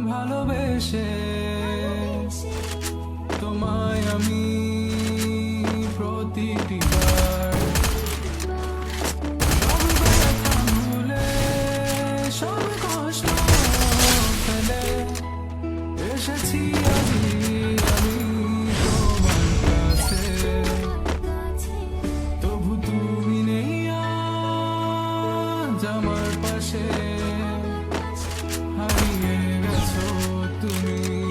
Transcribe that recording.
ভালোবেসে তোমায় আমি প্রতিটি বার সব ব্যথা ভুলে সব কষ্ট ফেলে এসেছি আমি তোমার কাছে, তবু তুমি নেই আজ আমার পাশে, হারিয়ে গেছো তুমি।